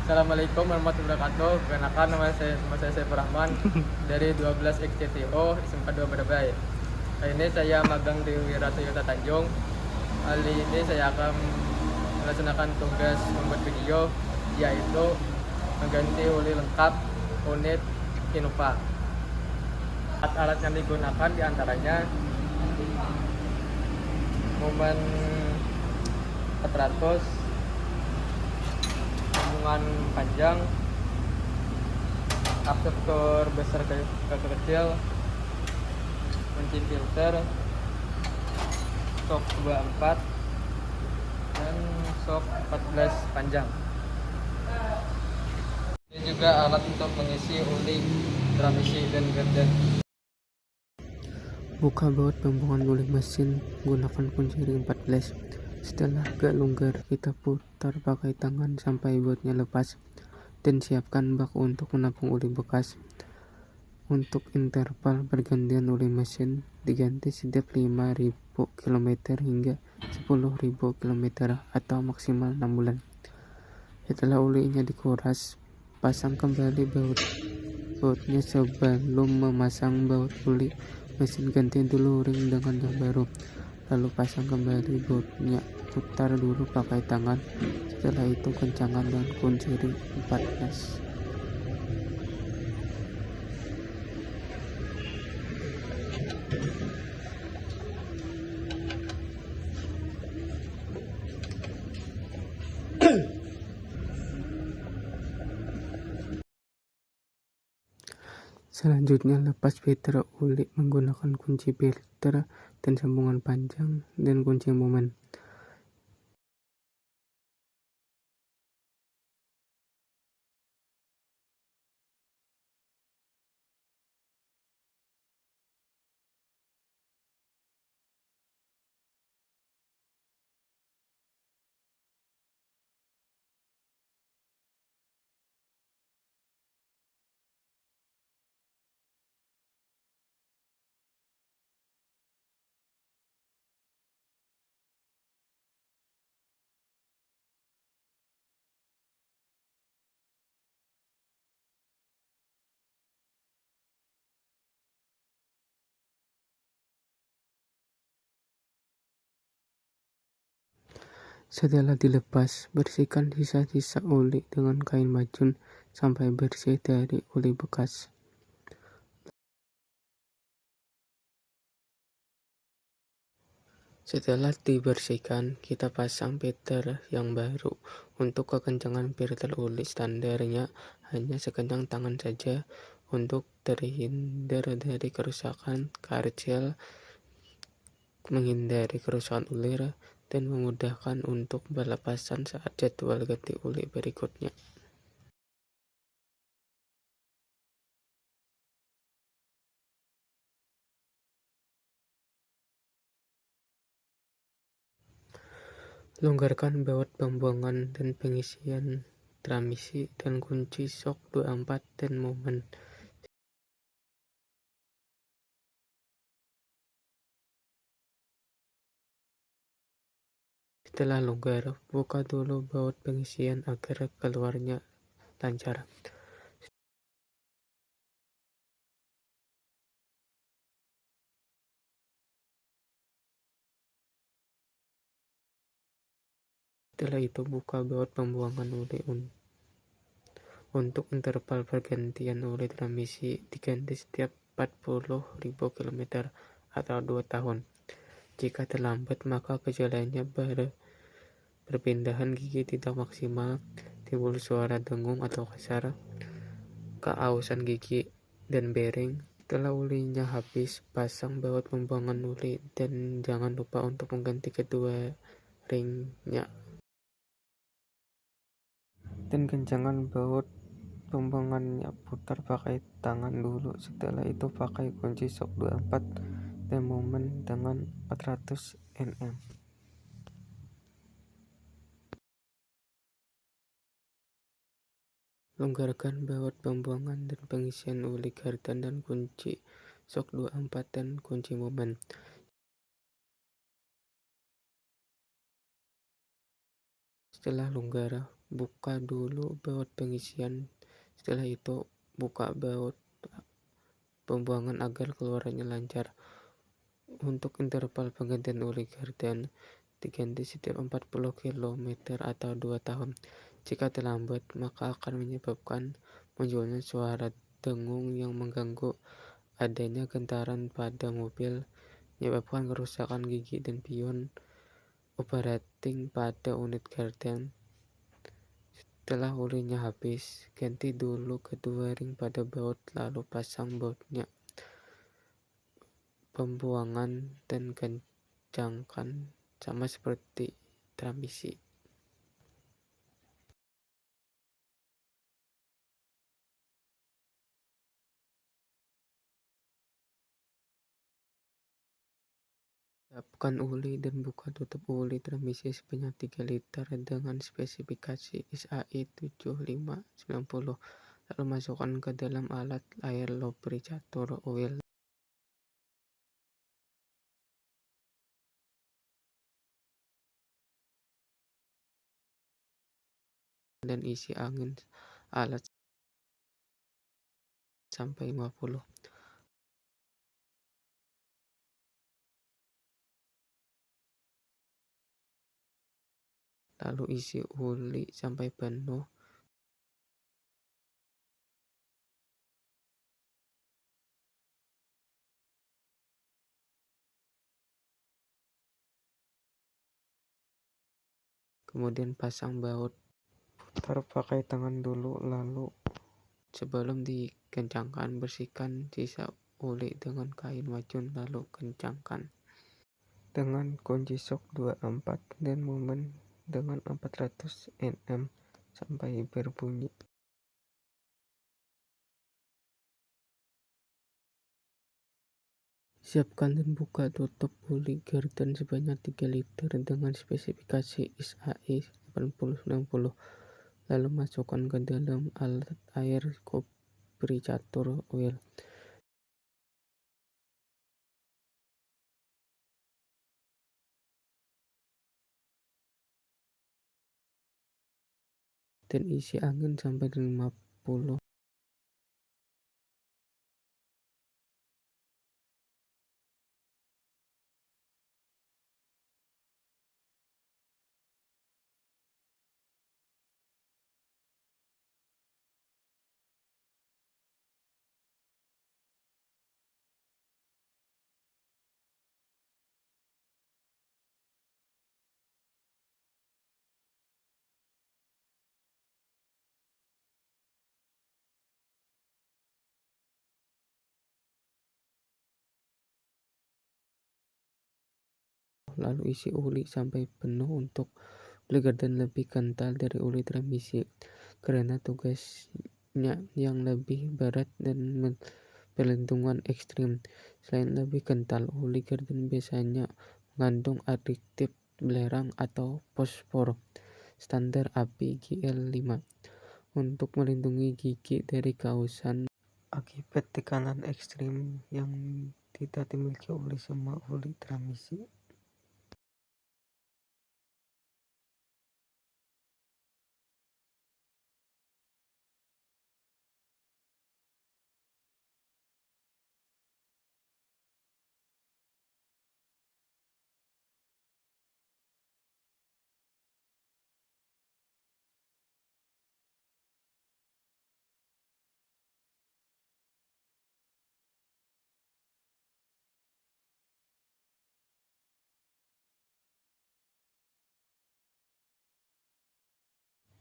Assalamualaikum warahmatullahi wabarakatuh. Perkenalkan nama saya Saifur Rahman dari 12 XCTO SMK 2 Badabay. Kali ini saya magang di Wira Toyota Tanjung. Kali ini saya akan melaksanakan tugas membuat video, yaitu mengganti oli lengkap unit Innova. Alat-alat yang digunakan diantaranya momen 400, sambungan panjang, absorber besar ke kecil, kunci filter, sok 24 dan sok 14 panjang. Ini juga alat untuk mengisi oli transmisi dan gardan. Buka baut pembuangan oli mesin, gunakan kunci ring 14. Setelah agak longgar, kita putar pakai tangan sampai bautnya lepas dan siapkan bak untuk menampung oli bekas. Untuk interval pergantian oli mesin diganti setiap 5.000 km hingga 10.000 km atau maksimal 6 bulan. Setelah olinya dikuras, pasang kembali bautnya. Sebelum memasang baut oli mesin, ganti dulu ring dengan yang baru, lalu pasang kembali bautnya. Putar dulu pakai tangan, setelah itu kencangkan dengan kunci ring 14. Selanjutnya, lepas filter oli menggunakan kunci filter dan sambungan panjang dan kunci momen. Setelah dilepas, bersihkan sisa-sisa oli dengan kain macun sampai bersih dari oli bekas. Setelah dibersihkan, kita pasang filter yang baru. Untuk kekencangan filter oli standarnya hanya sekencang tangan saja untuk terhindar dari kerusakan karcel, menghindari kerusakan ulir, dan memudahkan untuk pelepasan saat jadwal ganti oli berikutnya. Longgarkan baut pembuangan dan pengisian transmisi dan kunci sok 24 dan momen. Setelah longgar, buka dulu baut pengisian agar keluarnya lancar. Setelah itu, buka baut pembuangan oli. Untuk interval pergantian oli transmisi diganti setiap 40.000 km atau 2 tahun. Jika terlambat, maka gejalanya perpindahan gigi tidak maksimal, timbul suara dengung atau kasar, keausan gigi, dan bering. Setelah olinya habis, pasang baut pembuangan oli dan jangan lupa untuk mengganti kedua ringnya. Dan kencangkan baut pembuangannya, putar pakai tangan dulu. Setelah itu pakai kunci sok 24 dan momen dengan 400 Nm. Longgarkan baut pembuangan dan pengisian oli gardan dan kunci sok 24 dan kunci momen. Setelah longgar, buka dulu baut pengisian. Setelah itu buka baut pembuangan agar keluarannya lancar. Untuk interval penggantian oli gardan diganti setiap 40 km atau 2 tahun. Jika terlambat, maka akan menyebabkan munculnya suara dengung yang mengganggu, adanya getaran pada mobil, menyebabkan kerusakan gigi dan pion operating pada unit gardan. Setelah olinya habis, ganti dulu kedua ring pada baut, lalu pasang bautnya pembuangan dan kencangkan sama seperti transmisi. Siapkan oli dan buka tutup oli transmisi sebanyak 3 liter dengan spesifikasi SAE 7590. Lalu masukkan ke dalam alat air lubricator oil dan isi angin alat sampai 50. Lalu isi oli sampai penuh. Kemudian pasang baut. Putar pakai tangan dulu, lalu sebelum dikencangkan bersihkan sisa oli dengan kain macun, lalu kencangkan dengan kunci shock 24 dan momen dengan 400 Nm sampai berbunyi. Siapkan dan buka tutup oli gardan sebanyak 3 liter dengan spesifikasi SAE 8090. Lalu masukkan ke dalam alat air lubricator oil dan isi angin sampai 50. Lalu isi oli sampai penuh. Untuk oli gardan lebih kental dari oli transmisi karena tugasnya yang lebih berat dan perlindungan ekstrim. Selain lebih kental, oli gardan biasanya mengandung adiktif belerang atau fosfor standar API GL5 untuk melindungi gigi dari kausan akibat tekanan ekstrim yang tidak dimiliki oleh semua oli transmisi.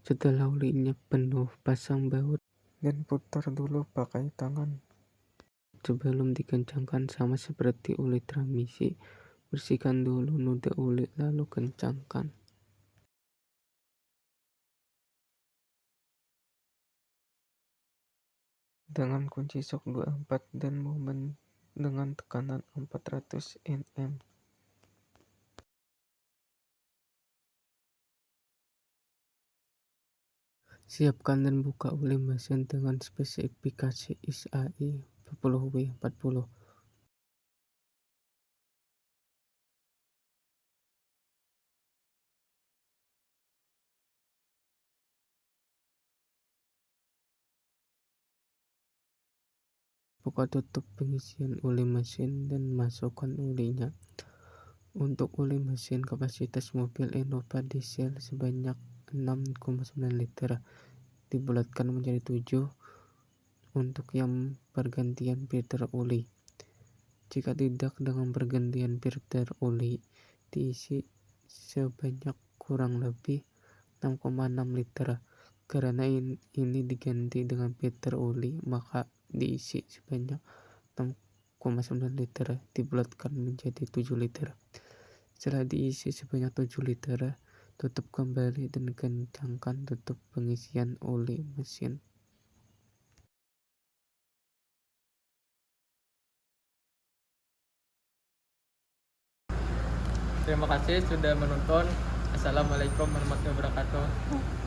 Setelah olinya penuh, pasang baut dan putar dulu pakai tangan sebelum dikencangkan sama seperti oli transmisi. Bersihkan dulu noda oli lalu kencangkan. Dengan kunci shock 24 dan momen dengan tekanan 400 Nm. Siapkan dan buka oli mesin dengan spesifikasi SAE 40W40. Buka tutup pengisian oli mesin dan masukkan olinya. Untuk oli mesin, kapasitas mobil Innova diesel sebanyak 6,9 liter dibulatkan menjadi 7 untuk yang pergantian filter oli. Jika tidak dengan pergantian filter oli, diisi sebanyak kurang lebih 6,6 liter. Karena ini diganti dengan filter oli, maka diisi sebanyak 6,9 liter dibulatkan menjadi 7 liter. Setelah diisi sebanyak 7 liter, tutup kembali dan kencangkan tutup pengisian oli mesin. Terima kasih sudah menonton. Assalamualaikum warahmatullahi wabarakatuh.